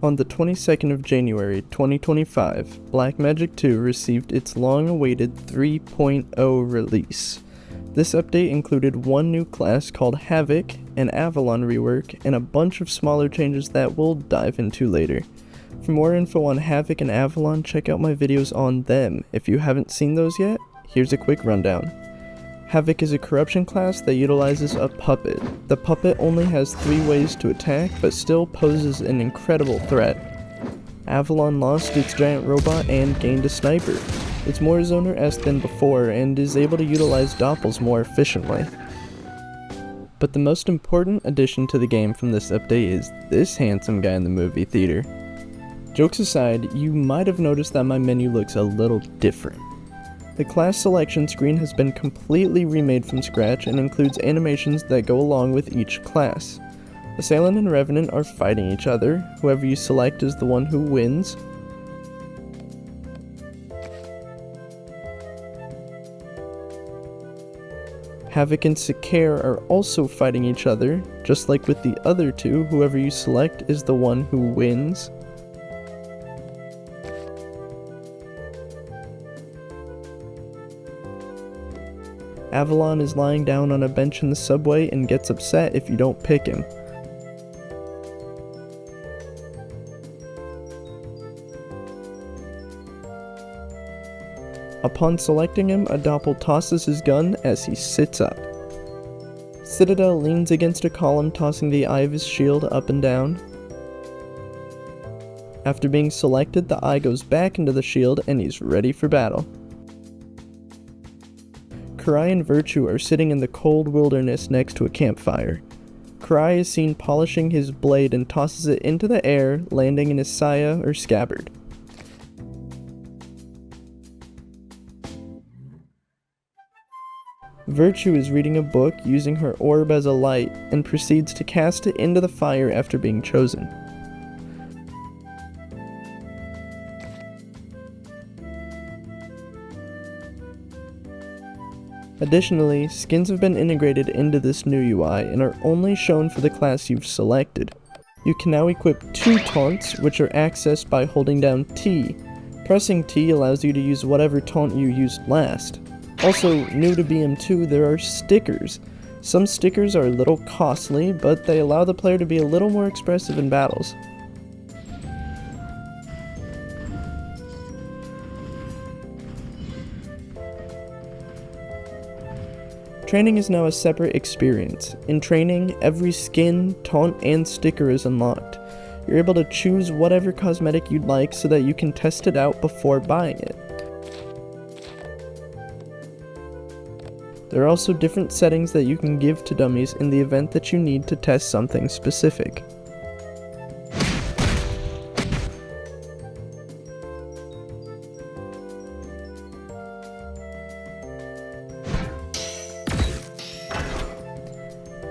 On the 22nd of January 2025, Blackmagic 2 received its long-awaited 3.0 release. This update included one new class called Havoc, an Avalon rework, and a bunch of smaller changes that we'll dive into later. For more info on Havoc and Avalon, check out my videos on them. If you haven't seen those yet, here's a quick rundown. Havoc is a corruption class that utilizes a puppet. The puppet only has 3 ways to attack, but still poses an incredible threat. Avalon lost its giant robot and gained a sniper. It's more zoner-esque than before and is able to utilize doppels more efficiently. But the most important addition to the game from this update is this handsome guy in the movie theater. Jokes aside, you might have noticed that my menu looks a little different. The class selection screen has been completely remade from scratch and includes animations that go along with each class. Assailant and Revenant are fighting each other. Whoever you select is the one who wins. Havoc and Sikair are also fighting each other. Just like with the other two, whoever you select is the one who wins. Avalon is lying down on a bench in the subway and gets upset if you don't pick him. Upon selecting him, a doppel tosses his gun as he sits up. Citadel leans against a column, tossing the eye of his shield up and down. After being selected, the eye goes back into the shield and he's ready for battle. Karai and Virtue are sitting in the cold wilderness next to a campfire. Karai is seen polishing his blade and tosses it into the air, landing in his saya or scabbard. Virtue is reading a book using her orb as a light and proceeds to cast it into the fire after being chosen. Additionally, skins have been integrated into this new UI and are only shown for the class you've selected. You can now equip 2 taunts, which are accessed by holding down T. Pressing T allows you to use whatever taunt you used last. Also, new to BM2, there are stickers. Some stickers are a little costly, but they allow the player to be a little more expressive in battles. Training is now a separate experience. In training, every skin, taunt, and sticker is unlocked. You're able to choose whatever cosmetic you'd like so that you can test it out before buying it. There are also different settings that you can give to dummies in the event that you need to test something specific.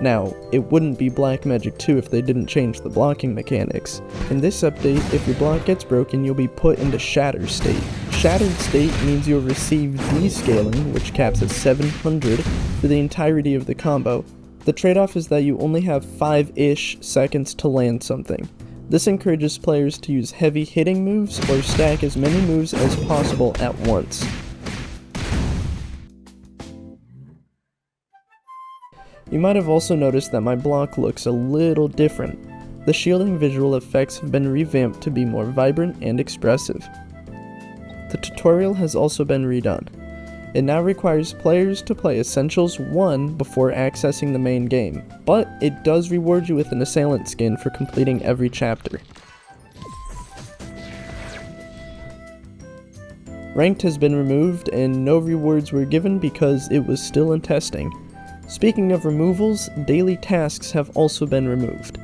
Now, it wouldn't be Blackmagic 2 if they didn't change the blocking mechanics. In this update, if your block gets broken, you'll be put into Shatter State. Shattered State means you'll receive descaling, which caps at 700 for the entirety of the combo. The trade-off is that you only have 5-ish seconds to land something. This encourages players to use heavy hitting moves or stack as many moves as possible at once. You might have also noticed that my block looks a little different. The shielding visual effects have been revamped to be more vibrant and expressive. The tutorial has also been redone. It now requires players to play Essentials 1 before accessing the main game, but it does reward you with an Assailant skin for completing every chapter. Ranked has been removed and no rewards were given because it was still in testing. Speaking of removals, daily tasks have also been removed.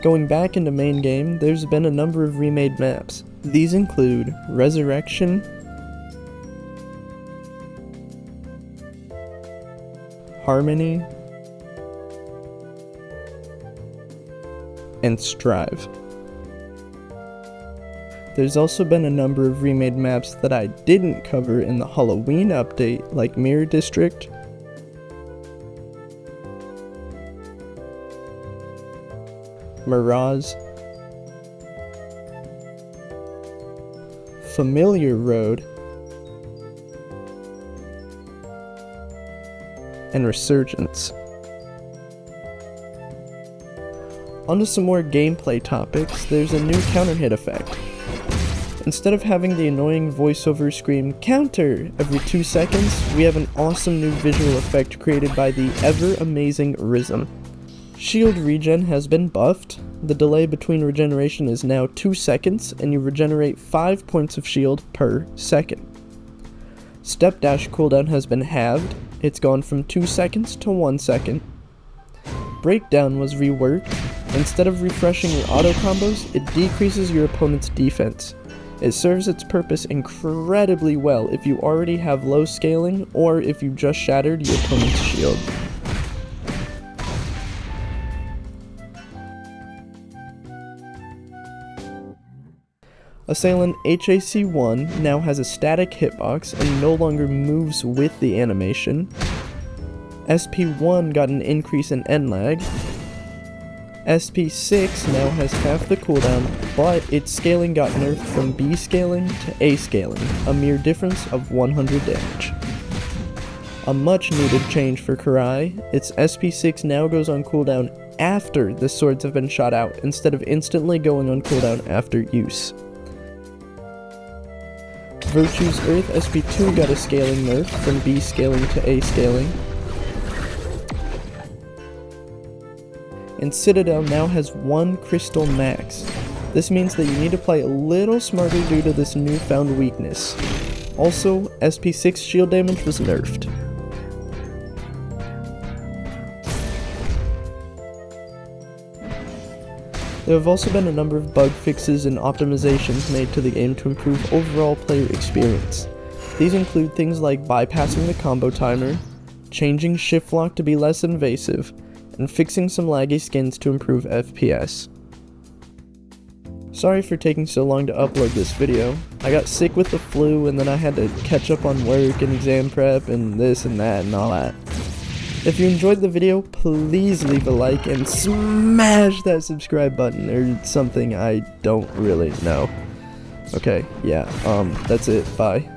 Going back into main game, there's been a number of remade maps. These include Resurrection, Harmony, and Strive. There's also been a number of remade maps that I didn't cover in the Halloween update, like Mirror District, Mirage, Familiar Road, and Resurgence. Onto some more gameplay topics, there's a new counter hit effect. Instead of having the annoying voiceover scream "counter" every 2 seconds, we have an awesome new visual effect created by the ever-amazing Rhythm. Shield regen has been buffed, the delay between regeneration is now 2 seconds, and you regenerate 5 points of shield per second. Step dash cooldown has been halved, it's gone from 2 seconds to 1 second. Breakdown was reworked. Instead of refreshing your auto combos, it decreases your opponent's defense. It serves its purpose incredibly well if you already have low scaling or if you just shattered your opponent's shield. Assailant HAC1 now has a static hitbox and no longer moves with the animation. SP1 got an increase in end lag. SP6 now has half the cooldown, but its scaling got nerfed from B scaling to A scaling, a mere difference of 100 damage. A much needed change for Karai, its SP6 now goes on cooldown after the swords have been shot out, instead of instantly going on cooldown after use. Virtue's Earth SP2 got a scaling nerf from B scaling to A scaling. And Citadel now has 1 crystal max. This means that you need to play a little smarter due to this newfound weakness. Also, SP6 shield damage was nerfed. There have also been a number of bug fixes and optimizations made to the game to improve overall player experience. These include things like bypassing the combo timer, changing shift lock to be less invasive, and fixing some laggy skins to improve FPS. Sorry for taking so long to upload this video. I got sick with the flu and then I had to catch up on work and exam prep and this and that and all that. If you enjoyed the video, please leave a like and smash that subscribe button or something, I don't really know. Okay, yeah, that's it, bye.